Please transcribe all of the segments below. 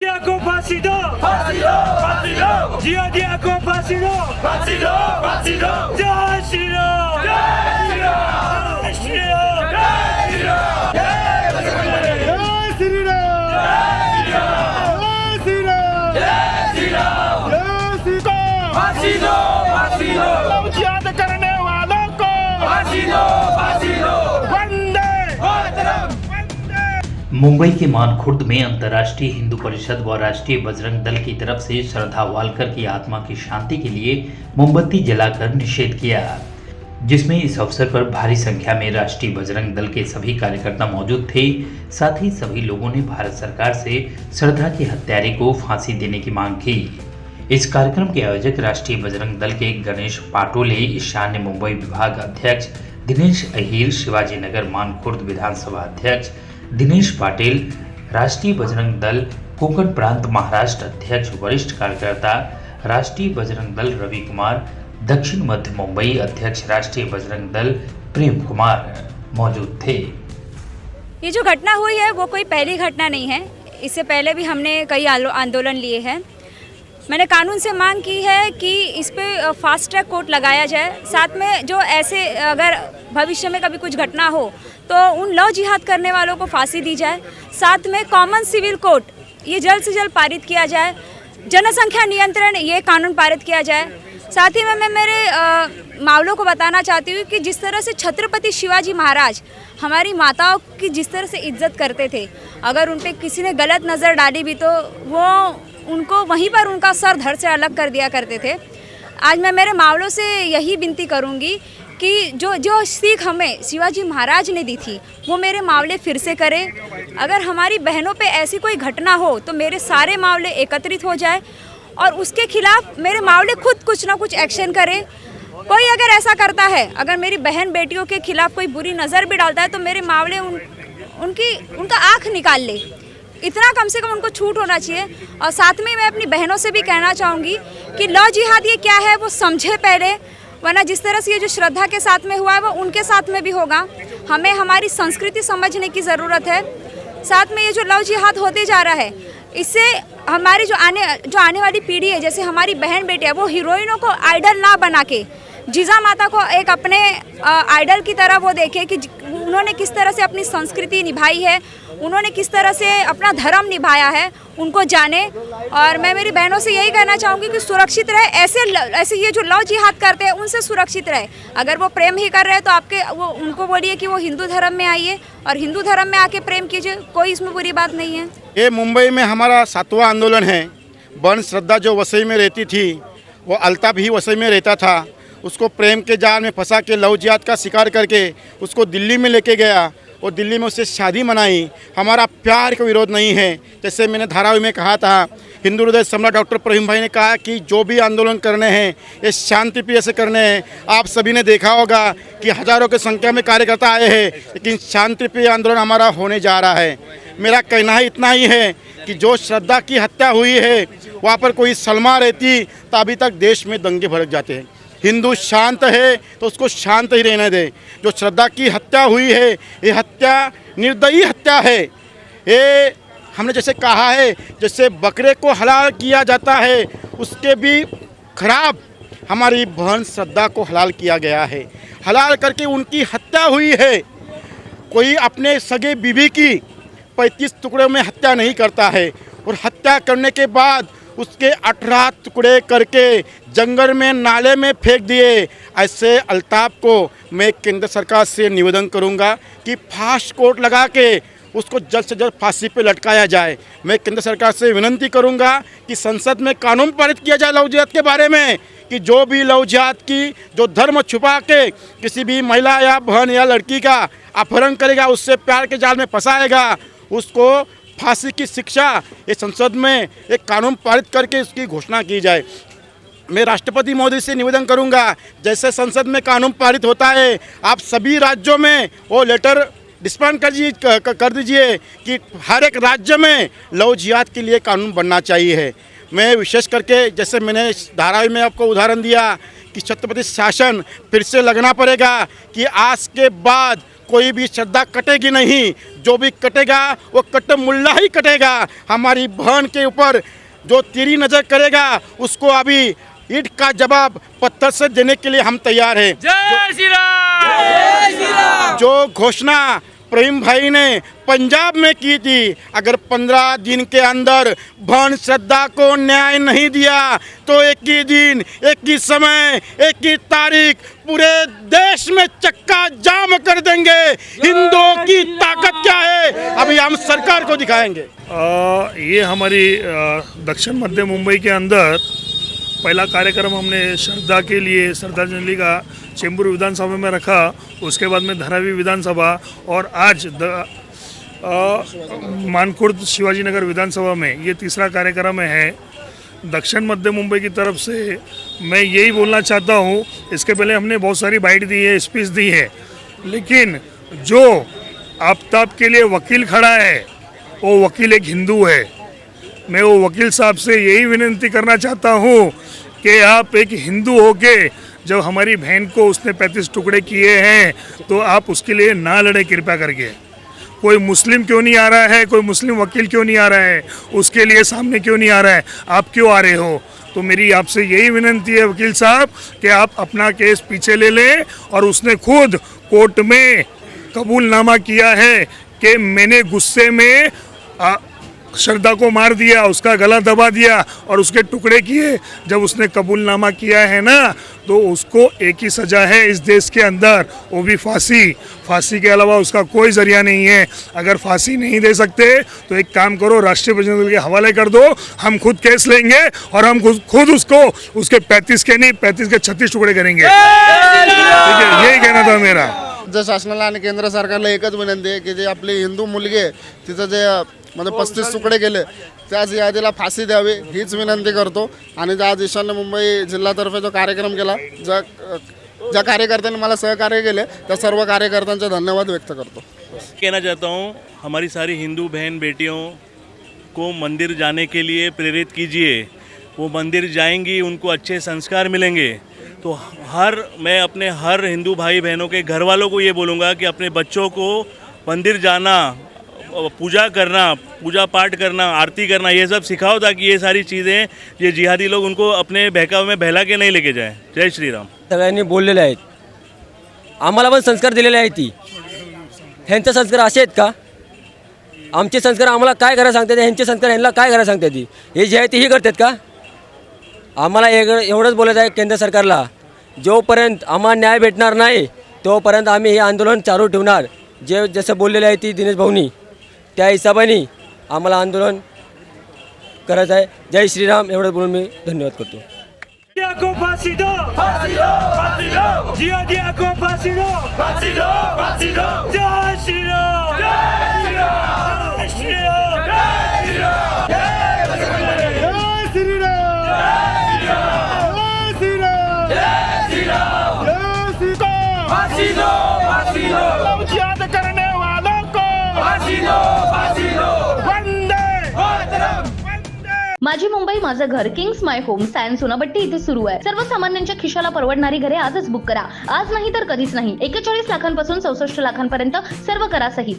जिया को फांसी दो, फांसी दो, फांसी दो, जिया को फांसी दो, फांसी दो, फांसी दो, जय श्री राम, जय श्री राम, जय श्री राम, जय श्री राम, जय जय श्री राम, जय श्री राम, जय श्री राम, जय श्री राम, फांसी दो, फांसी दो, याद करने वालों को फांसी दो, फांसी दो, वंदे मातरम। मुंबई के मानखुर्द में अंतर्राष्ट्रीय हिंदू परिषद व राष्ट्रीय बजरंग दल की तरफ से श्रद्धा वालकर की आत्मा की शांति के लिए मोमबत्ती जलाकर निषेध किया, जिसमें इस अवसर पर भारी संख्या में राष्ट्रीय बजरंग दल के सभी कार्यकर्ता मौजूद थे। साथ ही सभी लोगों ने भारत सरकार से श्रद्धा के हत्यारे को फांसी देने की मांग की। इस कार्यक्रम के आयोजक राष्ट्रीय बजरंग दल के गणेश पाटोले, ईशान्य मुंबई विभाग अध्यक्ष दिनेश अहीर, शिवाजी नगर मानखुर्द विधानसभा अध्यक्ष दिनेश पाटिल, राष्ट्रीय बजरंग दल कोंकण प्रांत महाराष्ट्र अध्यक्ष, वरिष्ठ कार्यकर्ता राष्ट्रीय बजरंग दल रवि कुमार, दक्षिण मध्य मुंबई अध्यक्ष राष्ट्रीय बजरंग दल प्रेम कुमार मौजूद थे। ये जो घटना हुई है वो कोई पहली घटना नहीं है। इससे पहले भी हमने कई आंदोलन लिए हैं। मैंने कानून से मांग की है कि इस पे फास्ट ट्रैक कोर्ट लगाया जाए। साथ में जो ऐसे अगर भविष्य में कभी कुछ घटना हो तो उन लव जिहाद करने वालों को फांसी दी जाए। साथ में कॉमन सिविल कोड ये जल्द से जल्द पारित किया जाए। जनसंख्या नियंत्रण ये कानून पारित किया जाए। साथ ही में मैं मेरे मावलों को बताना चाहती हूँ कि जिस तरह से छत्रपति शिवाजी महाराज हमारी माताओं की जिस तरह से इज्जत करते थे, अगर उन पर किसी ने गलत नज़र डाली भी तो वो उनको वहीं पर उनका सर धड़ से अलग कर दिया करते थे। आज मैं मेरे मावलों से यही विनती करूंगी कि जो सीख हमें शिवाजी महाराज ने दी थी वो मेरे मावले फिर से करें। अगर हमारी बहनों पे ऐसी कोई घटना हो तो मेरे सारे मावले एकत्रित हो जाए और उसके खिलाफ मेरे मावले खुद कुछ ना कुछ एक्शन करें। कोई अगर ऐसा करता है, अगर मेरी बहन बेटियों के खिलाफ कोई बुरी नज़र भी डालता है तो मेरे मावले उनका आँख निकाल ले। इतना कम से कम उनको छूट होना चाहिए। और साथ में मैं अपनी बहनों से भी कहना चाहूँगी कि लव जिहाद ये क्या है वो समझे पहले, वरना जिस तरह से ये जो श्रद्धा के साथ में हुआ है वो उनके साथ में भी होगा। हमें हमारी संस्कृति समझने की ज़रूरत है। साथ में ये जो लव जिहाद होते जा रहा है इससे हमारी जो आने वाली पीढ़ी है, जैसे हमारी बहन बेटी है, वो हीरोइनों को आइडल ना बना के जीजा माता को एक अपने आइडल की तरह वो देखे कि उन्होंने किस तरह से अपनी संस्कृति निभाई है, उन्होंने किस तरह से अपना धर्म निभाया है, उनको जाने। और मैं मेरी बहनों से यही कहना चाहूँगी कि सुरक्षित रहे। ऐसे ये जो लव जिहाद करते हैं उनसे सुरक्षित रहे। अगर वो प्रेम ही कर रहे हैं तो उनको बोलिए कि वो हिंदू धर्म में आइए और हिंदू धर्म में आके प्रेम कीजिए, कोई इसमें बुरी बात नहीं है। ये मुंबई में हमारा 7वां आंदोलन है। बन श्रद्धा जो वसई में रहती थी, वो अल्ताफ भी वसई में रहता था। उसको प्रेम के जाल में फंसा के लव जिहाद का शिकार करके उसको दिल्ली में लेके गया और दिल्ली में उससे शादी मनाई। हमारा प्यार का विरोध नहीं है। जैसे मैंने धारावी में कहा था, हिंदू हृदय सम्राट डॉक्टर प्रवीण भाई ने कहा कि जो भी आंदोलन करने हैं ये शांति प्रिय से करने हैं। आप सभी ने देखा होगा कि हज़ारों की संख्या में कार्यकर्ता आए हैं, लेकिन शांति प्रिय आंदोलन हमारा होने जा रहा है। मेरा कहना ही इतना ही है कि जो श्रद्धा की हत्या हुई है वहाँ पर कोई सलमा रहती तो अभी तक देश में दंगे भड़क जाते हैं। हिंदू शांत है तो उसको शांत ही रहने दे। जो श्रद्धा की हत्या हुई है ये हत्या निर्दयी हत्या है। ये हमने जैसे कहा है, जैसे बकरे को हलाल किया जाता है उसके भी खराब हमारी बहन श्रद्धा को हलाल किया गया है। हलाल करके उनकी हत्या हुई है। कोई अपने सगे बीवी की 35 टुकड़ों में हत्या नहीं करता है और हत्या करने के बाद उसके 18 टुकड़े करके जंगल में नाले में फेंक दिए। ऐसे अल्ताफ को मैं केंद्र सरकार से निवेदन करूंगा कि फास्ट कोर्ट लगा के उसको जल्द से जल्द फांसी पे लटकाया जाए। मैं केंद्र सरकार से विनती करूंगा कि संसद में कानून पारित किया जाए लव जिहाद के बारे में, कि जो भी लव जिहाद की जो धर्म छुपा के किसी भी महिला या बहन या लड़की का अपहरण करेगा, उससे प्यार के जाल में फंसाएगा, उसको फांसी की शिक्षा ये संसद में एक कानून पारित करके उसकी घोषणा की जाए। मैं राष्ट्रपति महोदय से निवेदन करूंगा, जैसे संसद में कानून पारित होता है आप सभी राज्यों में वो लेटर डिस्पैच कर दीजिए कि हर एक राज्य में लव जिहाद के लिए कानून बनना चाहिए। मैं विशेष करके जैसे मैंने धारावी में आपको उदाहरण दिया कि छत्रपति शासन फिर से लगना पड़ेगा कि आज के बाद कोई भी श्रद्धा कटेगी नहीं, जो भी कटेगा वो कट मुल्ला ही कटेगा। हमारी बहन के ऊपर जो तिरी नजर करेगा उसको अभी ईंट का जवाब पत्थर से देने के लिए हम तैयार हैं। जय श्री राम, जय श्री राम। जो घोषणा प्रेम भाई ने पंजाब में की थी, अगर 15 दिन के अंदर बहन श्रद्धा को न्याय नहीं दिया तो एक ही दिन, एक ही समय, एक ही तारीख पूरे देश में चक्का जाम कर देंगे। हिंदुओं की ताकत क्या है अभी हम सरकार को दिखाएंगे। ये हमारी दक्षिण मध्य मुंबई के अंदर पहला कार्यक्रम हमने श्रद्धा के लिए श्रद्धांजलि का चेंबूर विधानसभा में रखा, उसके बाद में धारावी विधानसभा और आज मानखुर्द शिवाजी नगर विधानसभा में ये तीसरा कार्यक्रम है। दक्षिण मध्य मुंबई की तरफ से मैं यही बोलना चाहता हूँ, इसके पहले हमने बहुत सारी बाइट दी है, स्पीच दी है, लेकिन जो आफ्ताब के लिए वकील खड़ा है वो वकील एक हिंदू है। मैं वो वकील साहब से यही विनती करना चाहता हूँ कि आप एक हिंदू होके जब हमारी बहन को उसने 35 टुकड़े किए हैं तो आप उसके लिए ना लड़े कृपया करके। कोई मुस्लिम क्यों नहीं आ रहा है, कोई मुस्लिम वकील क्यों नहीं आ रहा है, उसके लिए सामने क्यों नहीं आ रहा है, आप क्यों आ रहे हो? तो मेरी आपसे यही विनती है वकील साहब कि आप अपना केस पीछे ले लें। और उसने खुद कोर्ट में कबूलनामा किया है कि मैंने गुस्से में श्रद्धा को मार दिया, उसका गला दबा दिया और उसके टुकड़े किए। जब उसने कबूलनामा किया है ना, तो उसको एक ही सज़ा है इस देश के अंदर, वो भी फांसी। फांसी के अलावा उसका कोई जरिया नहीं है। अगर फांसी नहीं दे सकते तो एक काम करो, राष्ट्रीय बजरंग के हवाले कर दो, हम खुद केस लेंगे और हम खुद उसको उसके 35 के नहीं 35 के 36 टुकड़े करेंगे। ठीक है, यही कहना था मेरा। राज्य शासनाला आणि केंद्र सरकारला एकच विनंती आहे की जे आपली हिंदू मुलगी आहे तिचं जे म्हणजे 35 तुकडे केले त्याच यादीला फाशी द्यावी हीच विनंती करतो। आणि आज ईशान्य मुंबई जिल्ह्यातर्फे जो कार्यक्रम केला, ज्या कार्यकर्त्यांनी मला सहकार्य केले त्या सर्व कार्यकर्त्यांचे धन्यवाद व्यक्त करतो। कहना चाहता हूँ, हमारी सारी हिंदू बहन बेटियों को मंदिर जाने के लिए प्रेरित कीजिए। वो मंदिर जाएंगी, उनको अच्छे संस्कार मिलेंगे। तो मैं अपने हर हिंदू भाई बहनों के घर वालों को ये बोलूँगा कि अपने बच्चों को मंदिर जाना, पूजा करना, पूजा पाठ करना, आरती करना, ये सब सिखाओ, ताकि ये सारी चीज़ें ये जिहादी लोग उनको अपने बहकावे में बहला के नहीं लेके जाएं। जय श्री राम। सगळ्यांनी बोललेले आहेत, आम्हाला पण संस्कार दिलेले आहेत। ती ह्यांचे संस्कार असे आहेत का? आमचे संस्कार आम्हाला काय करायला सांगतात, ह्यांचे संस्कार ह्यांना काय करायला सांगतात? ती हे जे आहे ते ही करतात का? आम्हाला एवढंच बोलायचं आहे केंद्र सरकारला, जोपर्यंत आम्हाला न्याय भेटणार नाही तोपर्यंत आम्ही हे आंदोलन चालू ठेवणार। जे जसं बोललेलं आहे ती दिनेश भाऊनी, त्या हिशोबाने आम्हाला आंदोलन करायचं आहे। जय श्रीराम एवढं बोलून मी धन्यवाद करतो। को फांसी दो, फांसी दो, फांसी दो। जिया को फांसी दो, फांसी दो, फांसी दो। जय श्री राम, जय श्री राम, जय श्री राम, जय श्री राम, जय श्री राम, जय श्री राम, जय श्री राम, जय श्री राम। फांसी दो, फांसी दो, लव जिहाद करने वालों को फांसी दो, फांसी दो। वंदे मातरम। माझी मुंबई माझं घर Kings my home science Sonapatti इथे सुरू आहे। सर्वसामान्यांच्या खिशाला परवडणारी घरे आजच बुक करा, आज नाही तर कधीच नाही। 41 लाखांपासून 64 लाखांपर्यंत सर्व करा सहित।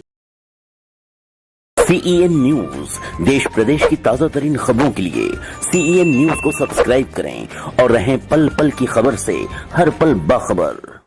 CEN न्यूज, देश प्रदेश की ताजा तरीन खबरों के लिए CEN न्यूज को सब्सक्राइब करें और रहें पल पल की खबर से हर पल बाखबर।